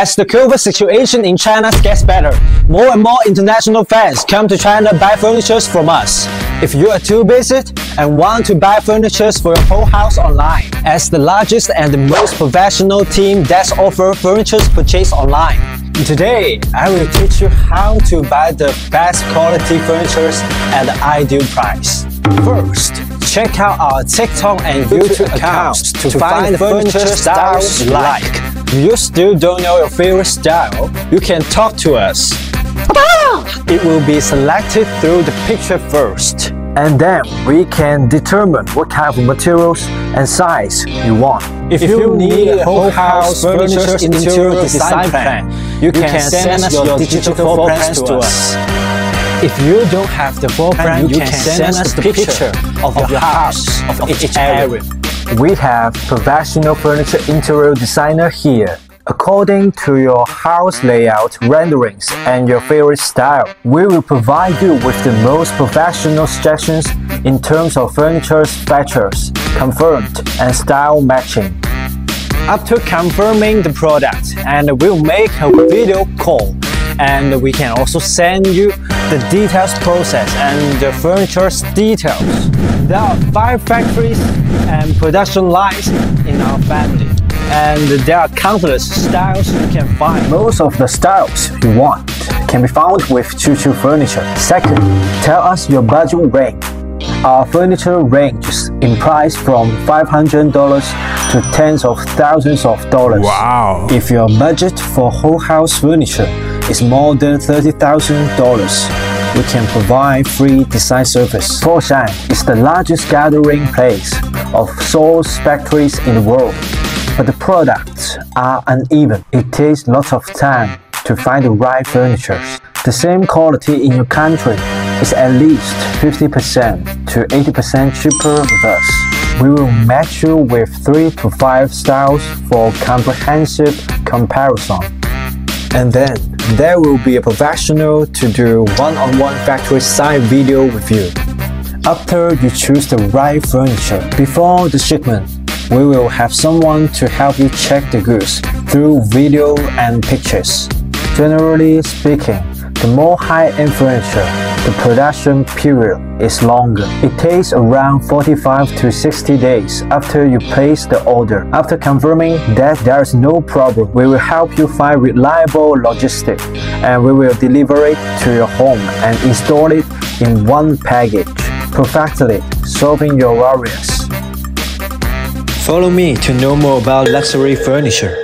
As the COVID situation in China gets better, more and more international fans come to China to buy furniture from us. If you are too busy and want to buy furniture for your whole house online, as the largest and the most professional team that offers furniture purchase online. Today, I will teach you how to buy the best quality furniture at the ideal price. First, check out our TikTok and YouTube accounts to find the furniture styles you like. If you still don't know your favorite style, you can talk to us. It will be selected through the picture first, and then we can determine what kind of materials and size you want. If you need a whole house furniture interior design plan, you can send us your digital floor plans to us. If you don't have the floor plan, you can send us the picture of your house of each area. We have professional furniture interior designer here. According to your house layout, renderings, and your favorite style, we will provide you with the most professional suggestions in terms of furniture features, comfort, and style matching. After confirming the product, and we'll make a video call, and we can also send you the details process and the furniture's details. There are 5 factories and production lines in our family, and there are countless styles you can find. Most of the styles you want can be found with ChiuChiu Furniture. Second, tell us your budget range. Our furniture ranges in price from $500 to tens of thousands of dollars. Wow! If your budget for whole house furniture is more than $30,000, we can provide free design service. Foshan is the largest gathering place of source factories in the world, but the products are uneven. It takes lots of time to find the right furniture. The same quality in your country is at least 50% to 80% cheaper with us. We will match you with 3 to 5 styles for comprehensive comparison. And then there will be a professional to do one-on-one factory side video with you. After you choose the right furniture, before the shipment, we will have someone to help you check the goods through video and pictures. Generally speaking, the more high-end furniture, the production period is longer. It takes around 45 to 60 days after you place the order. After confirming that there is no problem, we will help you find reliable logistics, and we will deliver it to your home and install it in one package, perfectly solving your worries. Follow me to know more about luxury furniture.